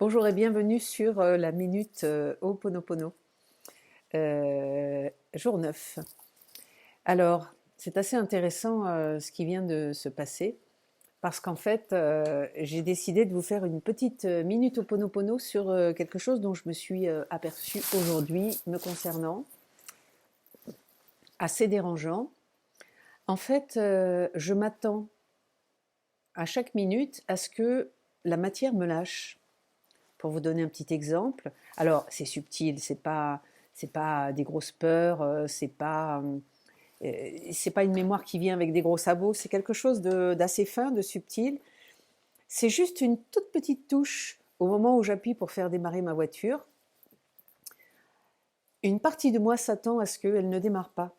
Bonjour et bienvenue sur la Minute Ho'oponopono, jour 9. Alors, c'est assez intéressant ce qui vient de se passer parce qu'en fait, j'ai décidé de vous faire une petite Minute Ho'oponopono sur quelque chose dont je me suis aperçue aujourd'hui me concernant, assez dérangeant. En fait, je m'attends à chaque minute à ce que la matière me lâche. Pour vous donner un petit exemple, alors c'est subtil, c'est pas des grosses peurs, c'est pas une mémoire qui vient avec des gros sabots, c'est quelque chose d'assez fin, de subtil. C'est juste une toute petite touche au moment où j'appuie pour faire démarrer ma voiture. Une partie de moi s'attend à ce qu'elle ne démarre pas.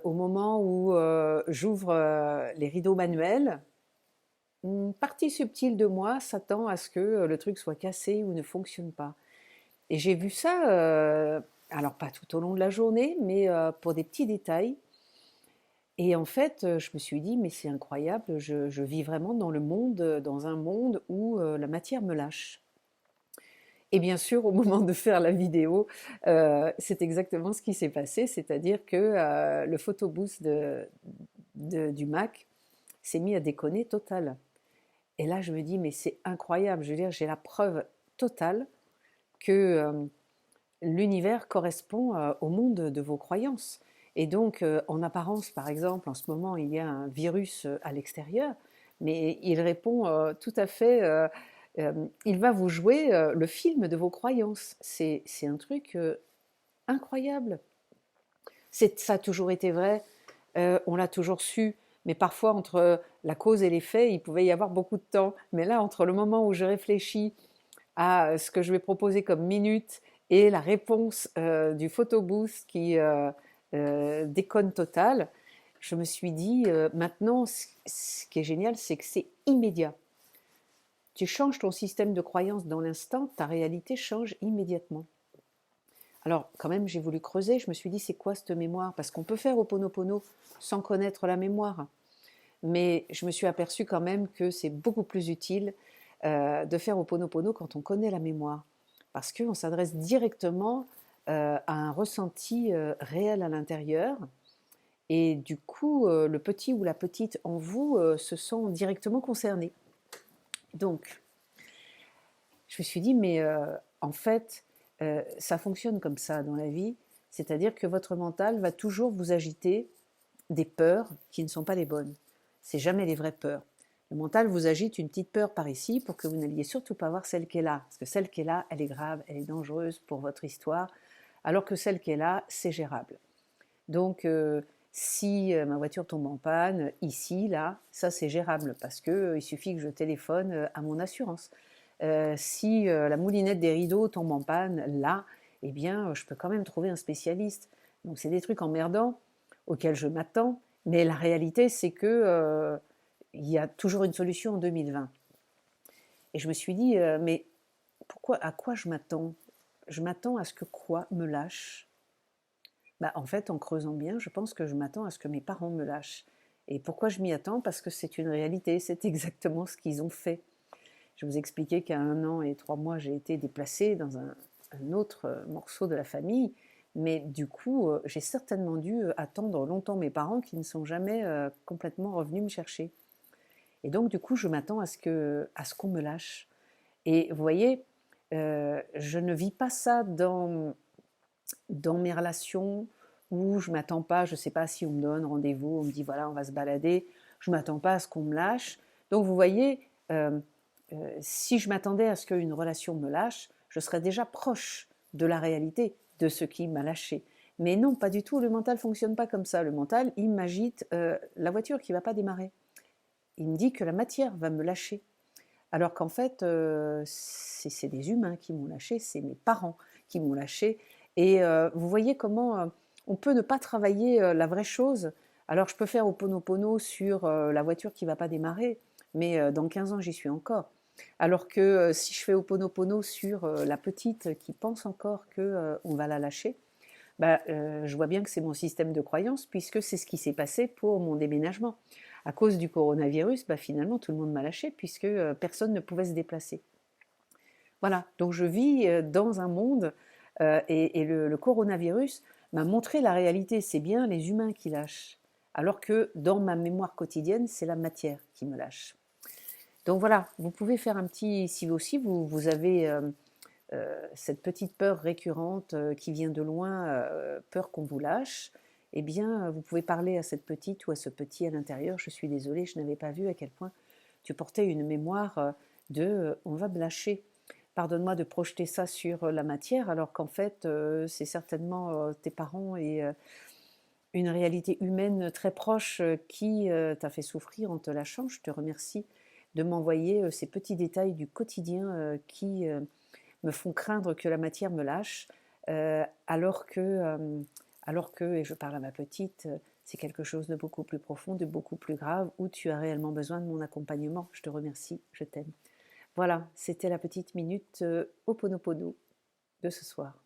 Au moment où j'ouvre les rideaux manuels, une partie subtile de moi s'attend à ce que le truc soit cassé ou ne fonctionne pas. Et j'ai vu ça, alors pas tout au long de la journée, mais pour des petits détails. Et en fait, je me suis dit, mais c'est incroyable, je vis vraiment dans le monde, dans un monde où la matière me lâche. Et bien sûr, au moment de faire la vidéo, c'est exactement ce qui s'est passé, c'est-à-dire que le photobooth du Mac s'est mis à déconner total. Et là, je me dis, mais c'est incroyable, je veux dire, j'ai la preuve totale que l'univers correspond au monde de vos croyances. Et donc, en apparence, par exemple, en ce moment, il y a un virus à l'extérieur, mais il répond tout à fait, il va vous jouer le film de vos croyances. C'est un truc incroyable. Ça a toujours été vrai, on l'a toujours su, mais parfois entre la cause et les faits, il pouvait y avoir beaucoup de temps. Mais là, entre le moment où je réfléchis à ce que je vais proposer comme minute et la réponse du photobooth qui déconne total, je me suis dit, maintenant, ce qui est génial, c'est que c'est immédiat. Tu changes ton système de croyance dans l'instant, ta réalité change immédiatement. Alors, quand même, j'ai voulu creuser, je me suis dit, c'est quoi cette mémoire? Parce qu'on peut faire Ho'oponopono sans connaître la mémoire. Mais je me suis aperçue quand même que c'est beaucoup plus utile de faire Ho'oponopono quand on connaît la mémoire. Parce qu'on s'adresse directement à un ressenti réel à l'intérieur. Et du coup, le petit ou la petite en vous se sent directement concerné. Donc, je me suis dit, mais en fait, ça fonctionne comme ça dans la vie. C'est-à-dire que votre mental va toujours vous agiter des peurs qui ne sont pas les bonnes. C'est jamais les vraies peurs. Le mental vous agite une petite peur par ici pour que vous n'alliez surtout pas voir celle qui est là. Parce que celle qui est là, elle est grave, elle est dangereuse pour votre histoire, alors que celle qui est là, c'est gérable. Donc, si ma voiture tombe en panne, ici, là, ça c'est gérable parce que il suffit que je téléphone à mon assurance. Si la moulinette des rideaux tombe en panne, là, eh bien, je peux quand même trouver un spécialiste. Donc, c'est des trucs emmerdants auxquels je m'attends, mais la réalité, c'est que il y a toujours une solution en 2020. Et je me suis dit, mais pourquoi, à quoi je m'attends? Je m'attends à ce que quoi me lâche? Bah, en fait, en creusant bien, je pense que je m'attends à ce que mes parents me lâchent. Et pourquoi je m'y attends? Parce que c'est une réalité, c'est exactement ce qu'ils ont fait. Je vous expliquais qu'à 1 an et 3 mois, j'ai été déplacée dans un autre morceau de la famille. Mais du coup, j'ai certainement dû attendre longtemps mes parents qui ne sont jamais complètement revenus me chercher. Et donc, du coup, je m'attends à ce qu'on me lâche. Et vous voyez, je ne vis pas ça dans mes relations où je m'attends pas, je ne sais pas si on me donne rendez-vous, on me dit voilà, on va se balader, je ne m'attends pas à ce qu'on me lâche. Donc, vous voyez, si je m'attendais à ce qu'une relation me lâche, je serais déjà proche de la réalité de ce qui m'a lâché. Mais non, pas du tout, le mental ne fonctionne pas comme ça. Le mental, il m'agite la voiture qui ne va pas démarrer. Il me dit que la matière va me lâcher. Alors qu'en fait, c'est des humains qui m'ont lâché, c'est mes parents qui m'ont lâché. Et vous voyez comment on peut ne pas travailler la vraie chose. Alors je peux faire Ho'oponopono sur la voiture qui ne va pas démarrer, mais dans 15 ans, j'y suis encore. Alors que si je fais Ho'oponopono sur la petite qui pense encore qu'on va la lâcher, bah, je vois bien que c'est mon système de croyance puisque c'est ce qui s'est passé pour mon déménagement. À cause du coronavirus, bah, finalement, tout le monde m'a lâché puisque personne ne pouvait se déplacer. Voilà, donc je vis dans un monde et le coronavirus m'a montré la réalité. C'est bien les humains qui lâchent, alors que dans ma mémoire quotidienne, c'est la matière qui me lâche. Donc voilà, vous pouvez faire un petit, si vous aussi vous avez cette petite peur récurrente qui vient de loin, peur qu'on vous lâche, eh bien, vous pouvez parler à cette petite ou à ce petit à l'intérieur. Je suis désolée, je n'avais pas vu à quel point tu portais une mémoire de on va me lâcher. Pardonne-moi de projeter ça sur la matière, alors qu'en fait, c'est certainement tes parents et une réalité humaine très proche qui t'a fait souffrir en te lâchant. Je te remercie de m'envoyer ces petits détails du quotidien qui me font craindre que la matière me lâche, alors que, et je parle à ma petite, c'est quelque chose de beaucoup plus profond, de beaucoup plus grave, où tu as réellement besoin de mon accompagnement. Je te remercie, je t'aime. Voilà, c'était la petite minute Ho'oponopono de ce soir.